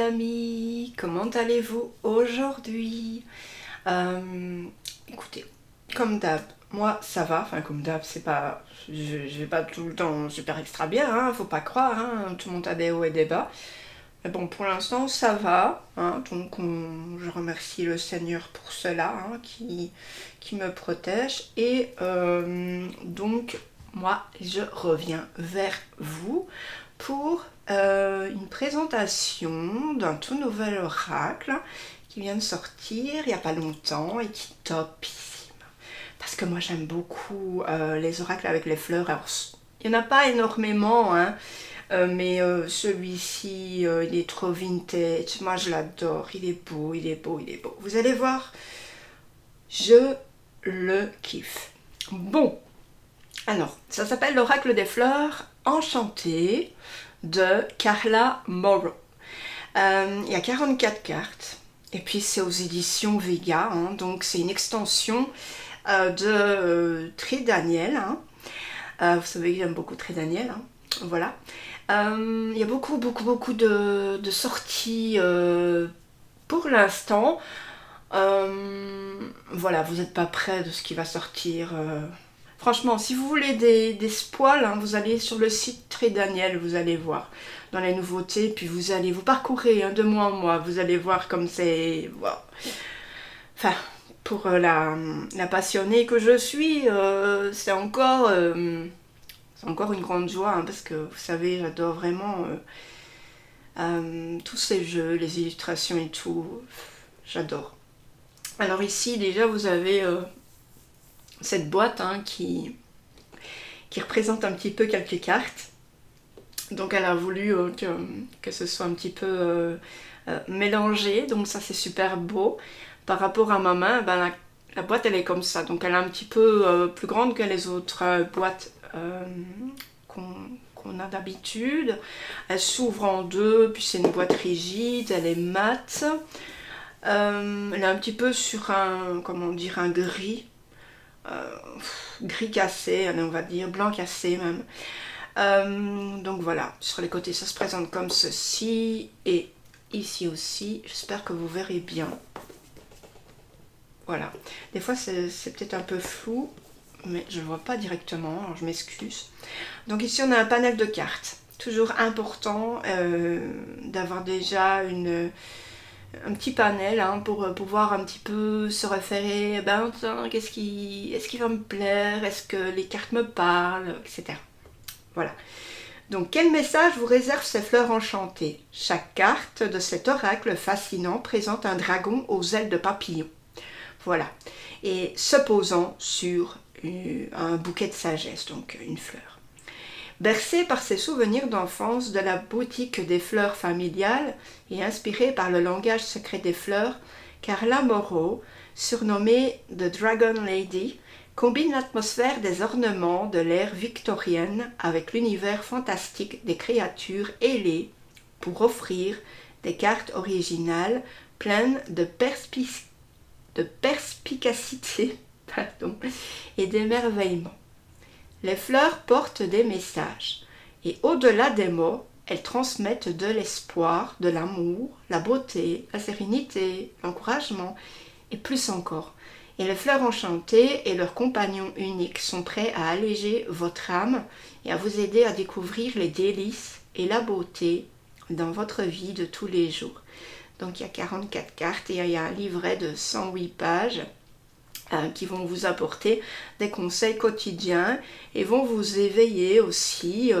amis, comment allez-vous aujourd'hui? Écoutez, comme d'hab, moi ça va, enfin comme d'hab, c'est pas, je vais pas tout le temps super extra bien, hein, faut pas croire, hein, tout le monde a des hauts et des bas. Mais bon, pour l'instant ça va, hein, donc je remercie le Seigneur pour cela, hein, qui me protège. Et donc moi je reviens vers vous pour une présentation d'un tout nouvel oracle qui vient de sortir il n'y a pas longtemps et qui est topissime. Parce que moi j'aime beaucoup les oracles avec les fleurs. Alors, il n'y en a pas énormément, hein, mais celui-ci il est trop vintage. Moi je l'adore, il est beau, il est beau, il est beau. Vous allez voir, je le kiffe. Bon, alors ça s'appelle l'oracle des fleurs enchanté de Carla Morrow. Il y a 44 cartes et puis c'est aux éditions Vega, hein, donc c'est une extension de Tridaniel, hein. Vous savez que j'aime beaucoup Tridaniel, hein. Voilà. Il y a beaucoup de sorties pour l'instant. Voilà, vous n'êtes pas près de ce qui va sortir. Franchement, si vous voulez des spoils, hein, vous allez sur le site Tridaniel, vous allez voir dans les nouveautés, puis vous allez vous parcourir, hein, de mois en mois, vous allez voir comme c'est... Wow. Enfin, pour la passionnée que je suis, c'est encore une grande joie, hein, parce que vous savez, j'adore vraiment tous ces jeux, les illustrations et tout, j'adore. Alors ici, déjà, vous avez cette boîte, hein, qui représente un petit peu quelques cartes. Donc elle a voulu que ce soit un petit peu mélangé, donc ça c'est super beau. Par rapport à ma main, ben, la boîte elle est comme ça, donc elle est un petit peu plus grande que les autres boîtes qu'on a d'habitude. Elle s'ouvre en deux, puis c'est une boîte rigide, elle est mate. Elle est un petit peu sur un, comment dire, un gris. Gris cassé, allez, on va dire, blanc cassé même. Donc voilà, sur les côtés ça se présente comme ceci et ici aussi, j'espère que vous verrez bien. Voilà, des fois c'est peut-être un peu flou, mais je ne vois pas directement, alors je m'excuse. Donc ici on a un panel de cartes, toujours important d'avoir déjà un petit panel, hein, pour pouvoir un petit peu se référer, ben tiens, est-ce qui va me plaire, est-ce que les cartes me parlent, etc. Voilà. Donc quel message vous réserve ces fleurs enchantées? Chaque carte de cet oracle fascinant présente un dragon aux ailes de papillon. Voilà. Et se posant sur un bouquet de sagesse, donc une fleur. Bercée par ses souvenirs d'enfance de la boutique des fleurs familiales et inspirée par le langage secret des fleurs, Carla Morrow, surnommée The Dragon Lady, combine l'atmosphère des ornements de l'ère victorienne avec l'univers fantastique des créatures ailées pour offrir des cartes originales pleines de perspicacité et d'émerveillement. Les fleurs portent des messages et au-delà des mots, elles transmettent de l'espoir, de l'amour, la beauté, la sérénité, l'encouragement et plus encore. Et les fleurs enchantées et leurs compagnons uniques sont prêts à alléger votre âme et à vous aider à découvrir les délices et la beauté dans votre vie de tous les jours. Donc il y a 44 cartes et il y a un livret de 108 pages qui vont vous apporter des conseils quotidiens et vont vous éveiller aussi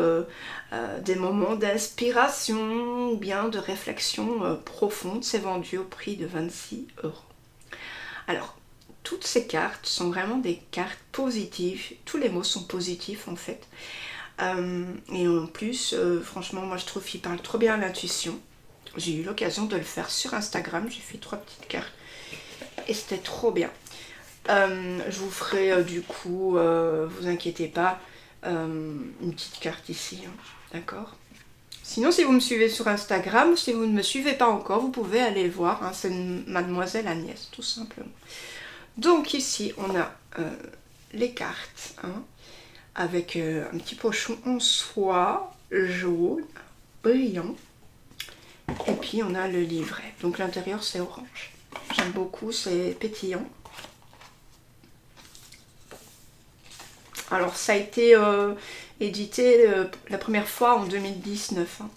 des moments d'inspiration ou bien de réflexion profonde. C'est vendu au prix de 26 €. Alors, toutes ces cartes sont vraiment des cartes positives. Tous les mots sont positifs en fait. Et en plus, franchement, moi je trouve qu'ils parlent trop bien à l'intuition. J'ai eu l'occasion de le faire sur Instagram. J'ai fait 3 petites cartes et c'était trop bien. Je vous ferai du coup, vous inquiétez pas, une petite carte ici, hein, d'accord? Sinon, si vous me suivez sur Instagram, ou si vous ne me suivez pas encore, vous pouvez aller voir, hein, c'est Mademoiselle Agnès, tout simplement. Donc ici, on a les cartes, hein, avec un petit pochon en soie, jaune, brillant. Et puis on a le livret. Donc l'intérieur c'est orange. J'aime beaucoup, c'est pétillant. Alors ça a été édité la première fois en 2019. Hein.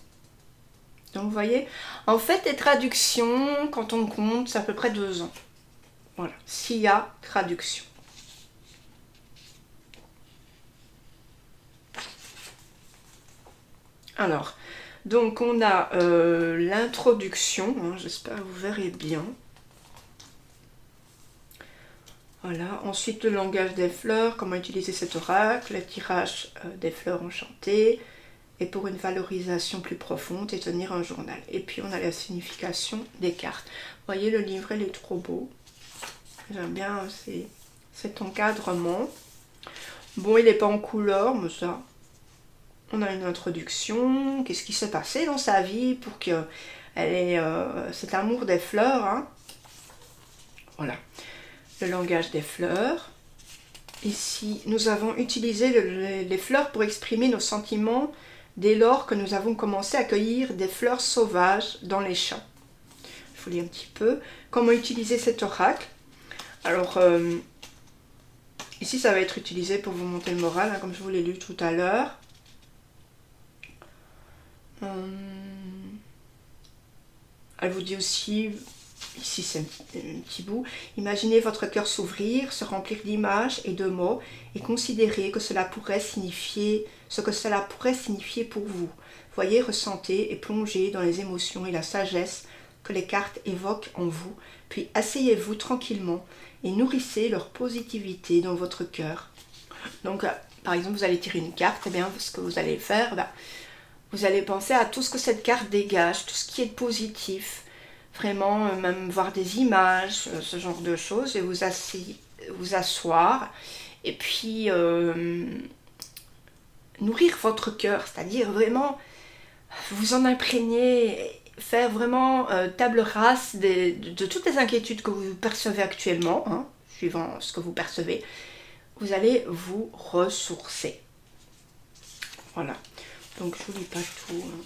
Donc vous voyez, en fait les traductions, quand on compte, c'est à peu près 2 ans. Voilà, s'il y a traduction. Alors, donc on a l'introduction, hein, j'espère que vous verrez bien. Voilà, ensuite le langage des fleurs, comment utiliser cet oracle, le tirage des fleurs enchantées, et pour une valorisation plus profonde et tenir un journal. Et puis on a la signification des cartes. Vous voyez, le livret il est trop beau. J'aime bien cet encadrement. Bon, il n'est pas en couleur, mais ça, on a une introduction. Qu'est-ce qui s'est passé dans sa vie pour qu'elle ait cet amour des fleurs, hein. Voilà. Le langage des fleurs. Ici, nous avons utilisé les fleurs pour exprimer nos sentiments dès lors que nous avons commencé à cueillir des fleurs sauvages dans les champs. Je vous lis un petit peu. Comment utiliser cet oracle? Alors, ici, ça va être utilisé pour vous monter le moral, hein, comme je vous l'ai lu tout à l'heure. Elle vous dit aussi... Ici, c'est un petit bout. Imaginez votre cœur s'ouvrir, se remplir d'images et de mots et considérez que cela pourrait signifier ce que cela pourrait signifier pour vous. Voyez, ressentez et plongez dans les émotions et la sagesse que les cartes évoquent en vous. Puis asseyez-vous tranquillement et nourrissez leur positivité dans votre cœur. Donc, par exemple, vous allez tirer une carte, et bien, ce que vous allez faire, vous allez penser à tout ce que cette carte dégage, tout ce qui est positif. Vraiment, même voir des images, ce genre de choses, et vous asseoir, et puis nourrir votre cœur, c'est-à-dire vraiment vous en imprégner, faire vraiment table rase de toutes les inquiétudes que vous percevez actuellement, hein, suivant ce que vous percevez, vous allez vous ressourcer. Voilà, donc je ne vous lis pas tout, hein.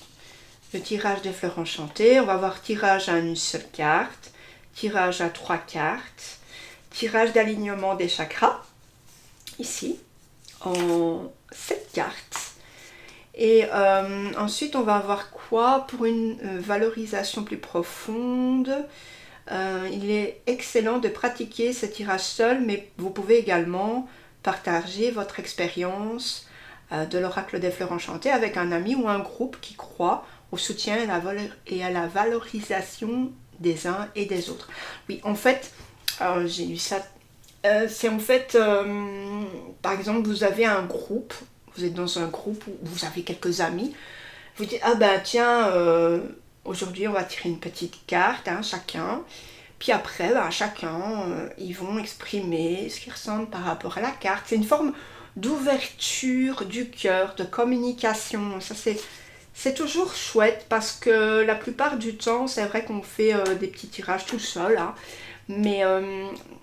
Le tirage des fleurs enchantées, on va voir tirage à une seule carte, tirage à 3 cartes, tirage d'alignement des chakras, ici, en 7 cartes. Et ensuite, on va avoir quoi pour une valorisation plus profonde. Il est excellent de pratiquer ce tirage seul, mais vous pouvez également partager votre expérience de l'oracle des fleurs enchantées avec un ami ou un groupe qui croit au soutien et à la valorisation des uns et des autres. Oui, en fait, j'ai lu ça. C'est en fait, par exemple, vous avez un groupe, vous êtes dans un groupe où vous avez quelques amis, vous dites, ah ben tiens, aujourd'hui on va tirer une petite carte, hein, chacun, puis après, ben, chacun, ils vont exprimer ce qu'ils ressentent par rapport à la carte. C'est une forme d'ouverture du cœur, de communication, ça c'est toujours chouette parce que la plupart du temps, c'est vrai qu'on fait des petits tirages tout seul. Hein, mais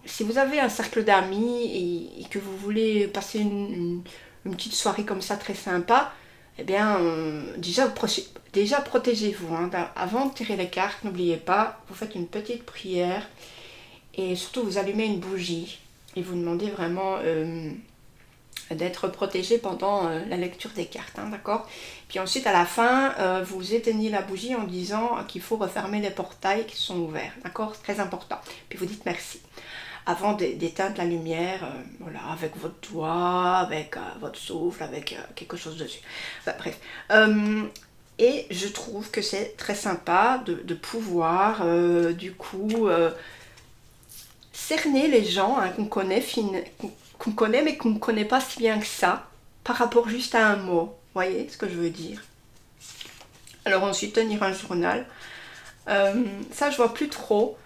si vous avez un cercle d'amis et que vous voulez passer une petite soirée comme ça très sympa, eh bien, déjà protégez-vous. Hein, avant de tirer les cartes, n'oubliez pas, vous faites une petite prière et surtout vous allumez une bougie et vous demandez vraiment... d'être protégé pendant la lecture des cartes, hein, d'accord? Puis ensuite, à la fin, vous éteignez la bougie en disant qu'il faut refermer les portails qui sont ouverts, d'accord? C'est très important. Puis vous dites merci. Avant d'éteindre la lumière, voilà, avec votre doigt, avec votre souffle, avec quelque chose dessus. Enfin, bref. Et je trouve que c'est très sympa de pouvoir, du coup, cerner les gens hein, qu'on connaît mais qu'on ne connaît pas si bien que ça par rapport juste à un mot. Vous voyez ce que je veux dire? Alors ensuite, tenir un journal. Ça, je vois plus trop.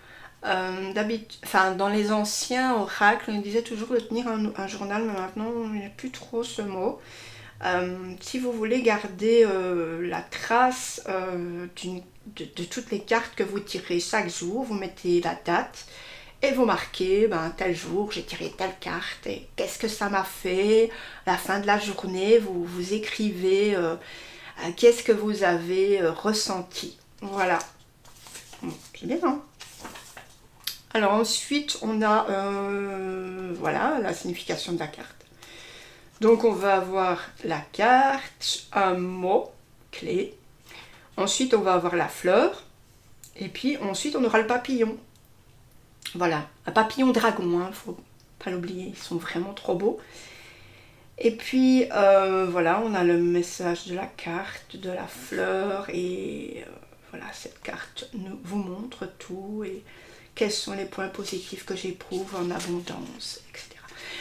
Dans les anciens oracles, on disait toujours de tenir un journal, mais maintenant, il n'y a plus trop ce mot. Si vous voulez garder la trace de toutes les cartes que vous tirez chaque jour, vous mettez la date et vous marquez, tel jour j'ai tiré telle carte et qu'est-ce que ça m'a fait. À la fin de la journée, vous écrivez qu'est-ce que vous avez ressenti. Voilà. Bon, c'est bien, hein. Alors ensuite, on a voilà, la signification de la carte. Donc on va avoir la carte, un mot clé. Ensuite, on va avoir la fleur. Et puis ensuite, on aura le papillon. Voilà, un papillon dragon, hein, faut pas l'oublier, ils sont vraiment trop beaux. Et puis voilà, on a le message de la carte, de la fleur, et voilà, cette carte vous montre tout, et quels sont les points positifs que j'éprouve en abondance, etc.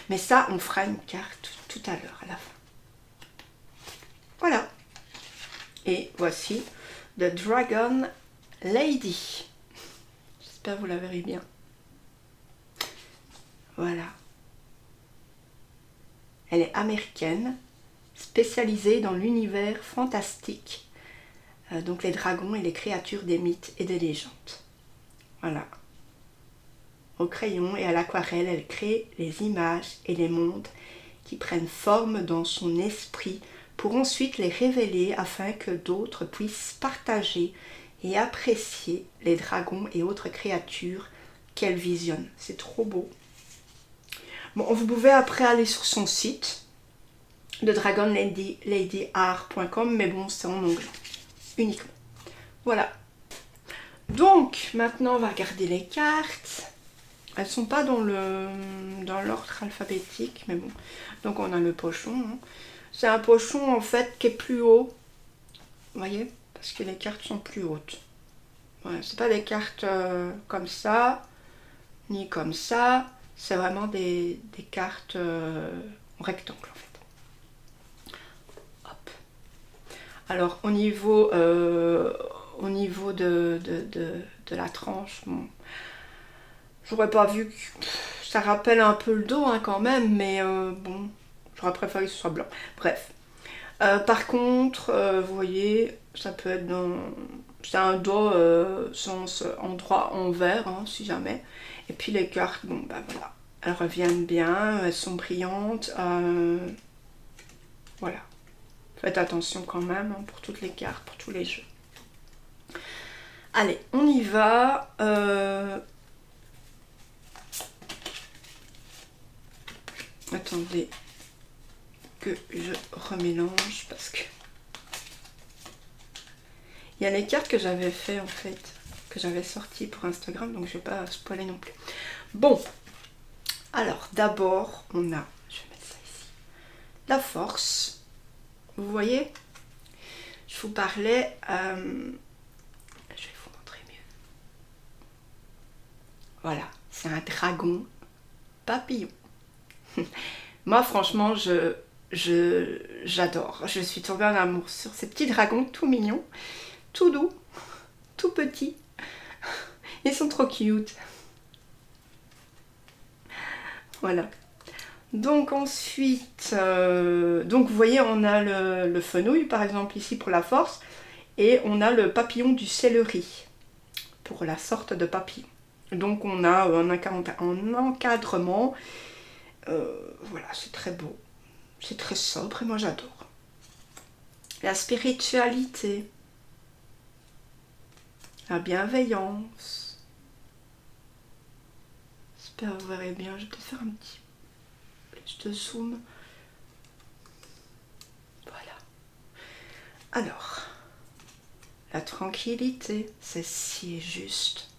Mais ça, on fera une carte tout à l'heure, à la fin. Voilà. Et voici The Dragon Lady. J'espère que vous la verrez bien. Voilà. Elle est américaine, spécialisée dans l'univers fantastique, donc les dragons et les créatures des mythes et des légendes. Voilà. Au crayon et à l'aquarelle, elle crée les images et les mondes qui prennent forme dans son esprit pour ensuite les révéler afin que d'autres puissent partager et apprécier les dragons et autres créatures qu'elle visionne. C'est trop beau. Bon, vous pouvez après aller sur son site de dragonladyart.com, mais bon, c'est en anglais uniquement. Voilà. Donc, maintenant, on va regarder les cartes. Elles ne sont pas dans l'ordre alphabétique, mais bon. Donc, on a le pochon. Hein. C'est un pochon, en fait, qui est plus haut. Vous voyez? Parce que les cartes sont plus hautes. Voilà, c'est pas des cartes comme ça, ni comme ça. C'est vraiment des cartes en rectangle, en fait. Hop. Alors, au niveau de la tranche, bon, j'aurais pas vu que ça rappelle un peu le dos hein, quand même, mais bon, j'aurais préféré que ce soit blanc. Bref. Par contre, vous voyez, ça peut être dans... C'est un dos sens endroit envers, hein, si jamais. Et puis les cartes, bon, bah voilà. Elles reviennent bien, elles sont brillantes. Voilà. Faites attention quand même hein, pour toutes les cartes, pour tous les jeux. Allez, on y va. Attendez que je remélange parce que... Il y a les cartes que j'avais fait en fait, que j'avais sorties pour Instagram, donc je vais pas spoiler non plus. Bon, alors d'abord on a, je vais mettre ça ici, la force. Vous voyez, je vous parlais, je vais vous montrer mieux. Voilà, c'est un dragon papillon. Moi franchement, j'adore. Je suis tombée en amour sur ces petits dragons tout mignons, tout doux, tout petits. Ils sont trop cute. Voilà. Donc ensuite, donc vous voyez, on a le fenouil par exemple ici pour la force, et on a le papillon du céleri pour la sorte de papillon. Donc on a un encadrement, voilà, c'est très beau, c'est très sobre et moi j'adore. La spiritualité, la bienveillance. J'espère que vous verrez bien, je vais peut-être faire un petit de zoom. Voilà. Alors, la tranquillité, c'est si juste.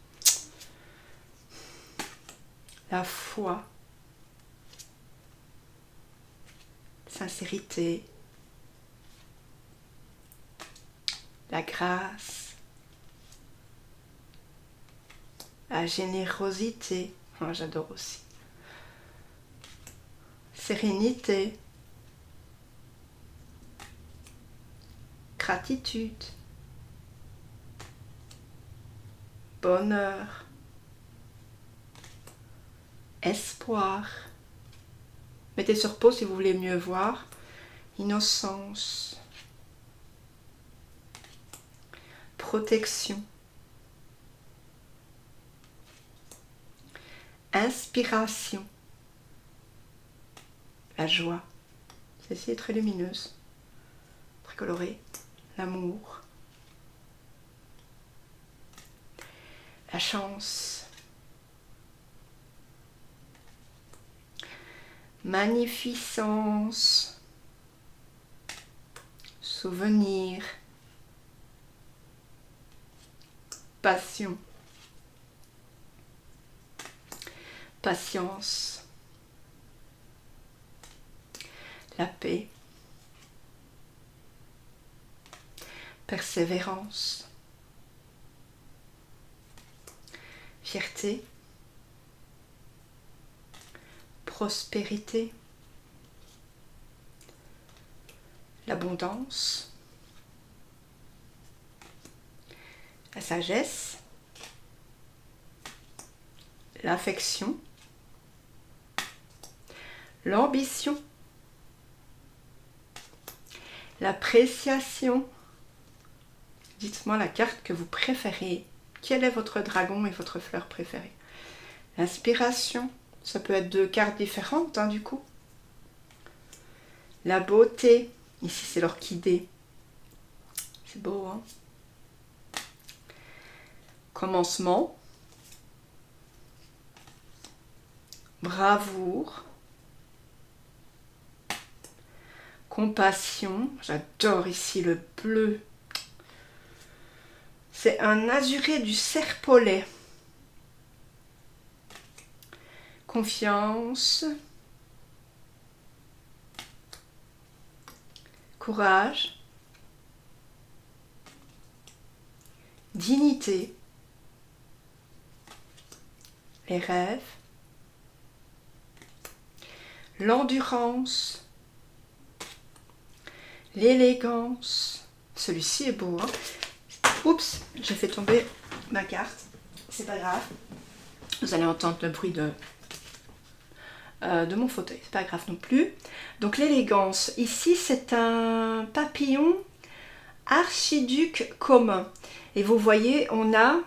La foi, sincérité, la grâce, la générosité, moi j'adore aussi, sérénité, gratitude, bonheur, espoir. Mettez sur pause si vous voulez mieux voir. Innocence, protection, inspiration, la joie. Celle-ci est très lumineuse, très colorée. L'amour, la chance, magnificence, souvenir, passion, patience, la paix, persévérance, fierté, prospérité, l'abondance, la sagesse, l'affection, l'ambition, l'appréciation. Dites-moi la carte que vous préférez. Quel est votre dragon et votre fleur préférée? L'inspiration, ça peut être 2 cartes différentes hein, du coup. La beauté, ici c'est l'orchidée. C'est beau hein. Commencement, bravoure, compassion, j'adore ici le bleu. C'est un azuré du serpolet. Confiance, courage, dignité, les rêves, l'endurance, l'élégance. Celui-ci est beau hein. Oups, j'ai fait tomber ma carte. C'est pas grave. Vous allez entendre le bruit de mon fauteuil. C'est pas grave non plus. Donc l'élégance. Ici, c'est un papillon archiduc commun. Et vous voyez, on a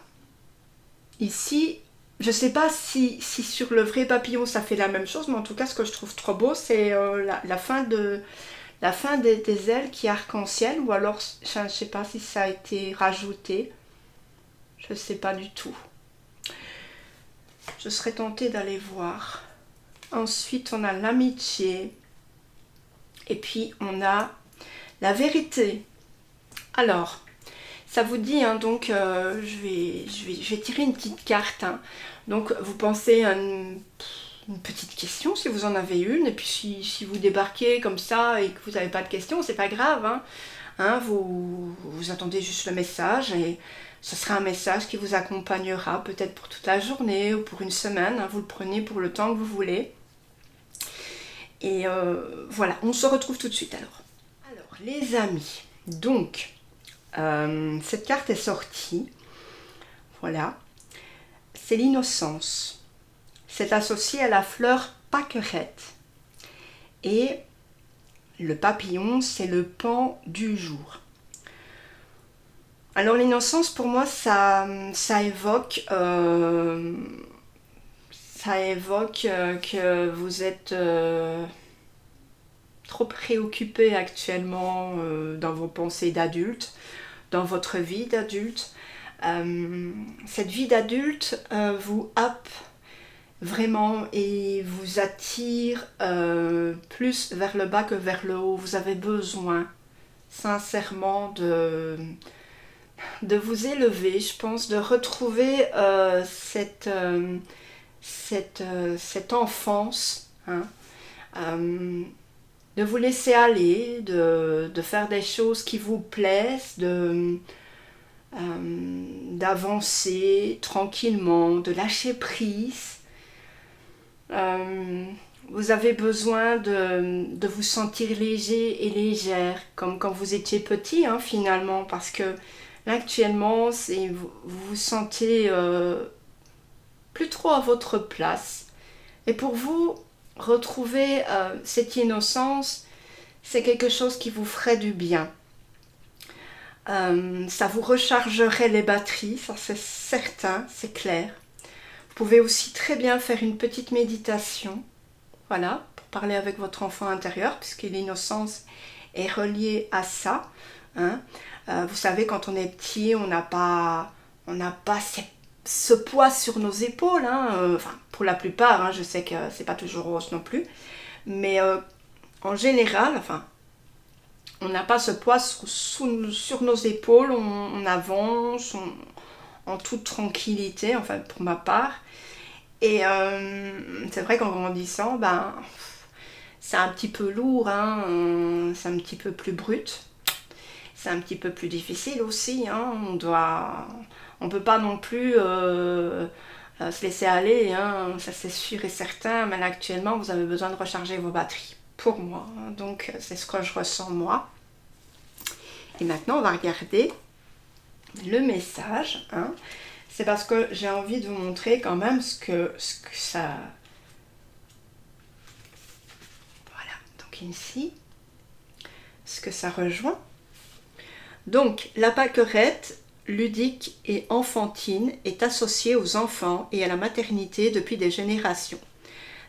ici, je sais pas si sur le vrai papillon ça fait la même chose, mais en tout cas, ce que je trouve trop beau, c'est la fin des ailes qui est arc-en-ciel, ou alors je ne sais pas si ça a été rajouté, je ne sais pas du tout. Je serais tentée d'aller voir. Ensuite on a l'amitié et puis on a la vérité. Alors ça vous dit hein, donc je vais tirer une petite carte hein. Donc vous pensez à une petite question si vous en avez une, et puis si vous débarquez comme ça et que vous n'avez pas de questions, c'est pas grave hein. Vous attendez juste le message et ce sera un message qui vous accompagnera peut-être pour toute la journée ou pour une semaine hein. Vous le prenez pour le temps que vous voulez et voilà, on se retrouve tout de suite alors les amis, donc cette carte est sortie, voilà, c'est l'innocence. C'est associé à la fleur pâquerette. Et le papillon, c'est le pan du jour. Alors l'innocence, pour moi, ça évoque que vous êtes trop préoccupé actuellement dans vos pensées d'adulte, dans votre vie d'adulte. Cette vie d'adulte vous happe vraiment et vous attire plus vers le bas que vers le haut. Vous avez besoin sincèrement de vous élever, je pense, de retrouver cette enfance, hein, de vous laisser aller, de faire des choses qui vous plaisent, d'avancer tranquillement, de lâcher prise. Vous avez besoin de vous sentir léger et légère, comme quand vous étiez petit hein, finalement, parce que là actuellement vous vous sentez plus trop à votre place. Et pour vous, retrouver cette innocence, c'est quelque chose qui vous ferait du bien. Ça vous rechargerait les batteries, ça c'est certain, c'est clair. Vous pouvez aussi très bien faire une petite méditation, voilà, pour parler avec votre enfant intérieur, puisque l'innocence est reliée à ça. Hein. Vous savez, quand on est petit, on n'a pas ce poids sur nos épaules, enfin pour la plupart, je sais que c'est pas toujours rose non plus, mais en général, enfin, on n'a pas ce poids sur nos épaules, on avance en toute tranquillité, enfin pour ma part. Et c'est vrai qu'en grandissant, c'est un petit peu lourd, c'est un petit peu plus brut, c'est un petit peu plus difficile aussi. On peut pas non plus se laisser aller, ça c'est sûr et certain. Mais là, actuellement, vous avez besoin de recharger vos batteries, pour moi. Donc c'est ce que je ressens moi. Et maintenant, on va regarder le message. C'est parce que j'ai envie de vous montrer quand même ce que ça... Voilà, donc ici, ce que ça rejoint. Donc, la pâquerette ludique et enfantine est associée aux enfants et à la maternité depuis des générations.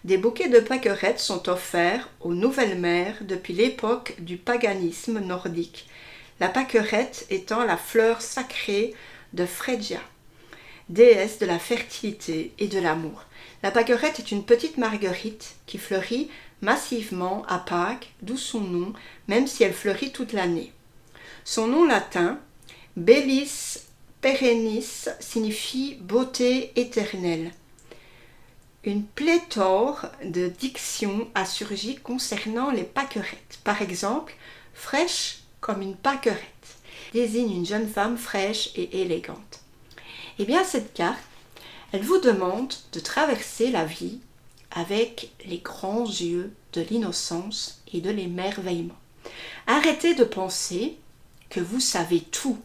Des bouquets de pâquerettes sont offerts aux nouvelles mères depuis l'époque du paganisme nordique, la pâquerette étant la fleur sacrée de Freya, déesse de la fertilité et de l'amour. La pâquerette est une petite marguerite qui fleurit massivement à Pâques, d'où son nom, même si elle fleurit toute l'année. Son nom latin, Bellis perennis, signifie beauté éternelle. Une pléthore de dictions a surgi concernant les pâquerettes. Par exemple, fraîche comme une pâquerette désigne une jeune femme fraîche et élégante. Eh bien, cette carte, elle vous demande de traverser la vie avec les grands yeux de l'innocence et de l'émerveillement. Arrêtez de penser que vous savez tout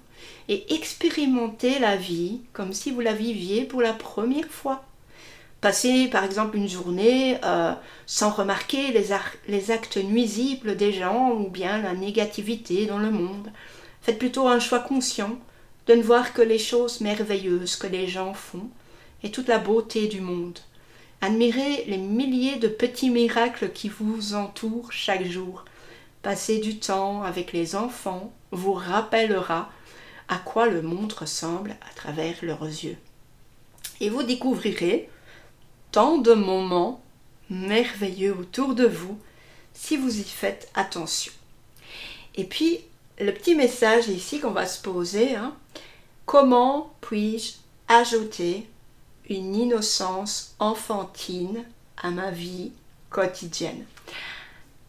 et expérimentez la vie comme si vous la viviez pour la première fois. Passez par exemple une journée sans remarquer les actes nuisibles des gens ou bien la négativité dans le monde. Faites plutôt un choix conscient de ne voir que les choses merveilleuses que les gens font et toute la beauté du monde. Admirez les milliers de petits miracles qui vous entourent chaque jour. Passer du temps avec les enfants vous rappellera à quoi le monde ressemble à travers leurs yeux. Et vous découvrirez tant de moments merveilleux autour de vous si vous y faites attention. Et puis, le petit message ici qu'on va se poser, comment puis-je ajouter une innocence enfantine à ma vie quotidienne?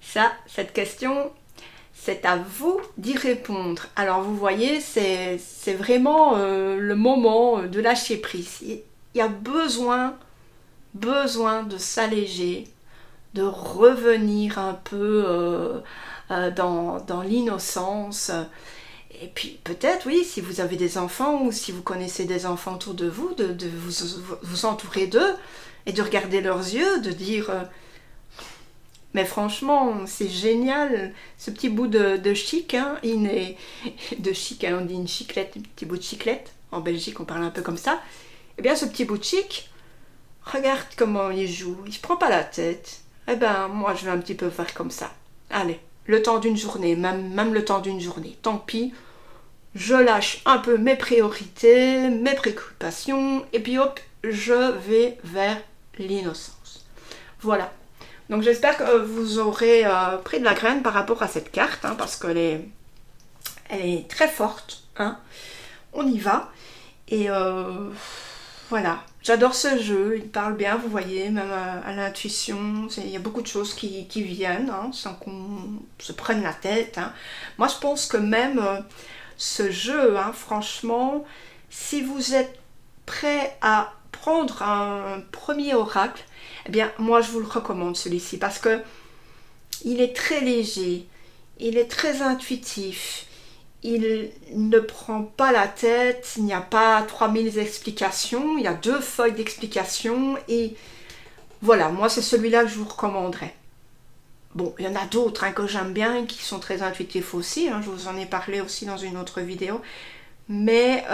Ça, cette question, c'est à vous d'y répondre. Alors vous voyez, c'est vraiment le moment de lâcher prise. Il y a besoin de s'alléger, de revenir un peu dans l'innocence. Et puis peut-être, oui, si vous avez des enfants ou si vous connaissez des enfants autour de vous, de vous entourer d'eux et de regarder leurs yeux, de dire mais franchement, c'est génial, ce petit bout de chic, de chic, on dit une chiclette, un petit bout de chiclette. En Belgique, on parle un peu comme ça. Eh bien, ce petit bout de chic, regarde comment il joue, il se prend pas la tête. Eh ben, moi, je vais un petit peu faire comme ça. Allez, le temps d'une journée, même le temps d'une journée. Tant pis, je lâche un peu mes priorités, mes préoccupations, et puis hop, je vais vers l'innocence. Voilà. Donc j'espère que vous aurez pris de la graine par rapport à cette carte, parce qu'elle est très forte. On y va. Et voilà, j'adore ce jeu, il parle bien, vous voyez, même à l'intuition. Il y a beaucoup de choses qui viennent, sans qu'on se prenne la tête. Moi je pense que même ce jeu, franchement, si vous êtes prêt à prendre un premier oracle, eh bien, moi, je vous le recommande, celui-ci, parce que il est très léger, il est très intuitif, il ne prend pas la tête, il n'y a pas 3000 explications, il y a 2 feuilles d'explications, et voilà, moi, c'est celui-là que je vous recommanderais. Bon, il y en a d'autres que j'aime bien, qui sont très intuitifs aussi, je vous en ai parlé aussi dans une autre vidéo, mais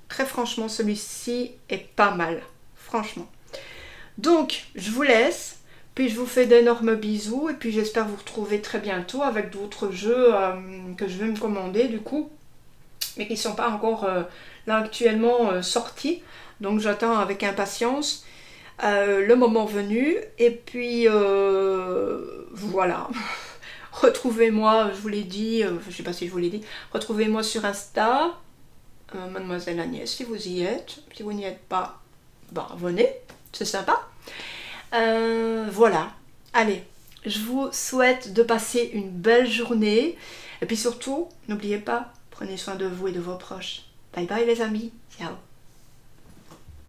très franchement, celui-ci est pas mal, franchement. Donc, je vous laisse, puis je vous fais d'énormes bisous, et puis j'espère vous retrouver très bientôt avec d'autres jeux que je vais me commander du coup, mais qui ne sont pas encore là actuellement sortie, donc j'attends avec impatience le moment venu. Et puis voilà. Retrouvez-moi, je vous l'ai dit, je ne sais pas si je vous l'ai dit, retrouvez-moi sur Insta, Mademoiselle Agnès, si vous y êtes. Si vous n'y êtes pas, ben, venez, c'est sympa. Voilà, allez, je vous souhaite de passer une belle journée. Et puis surtout, n'oubliez pas, prenez soin de vous et de vos proches. Bye bye les amis, ciao.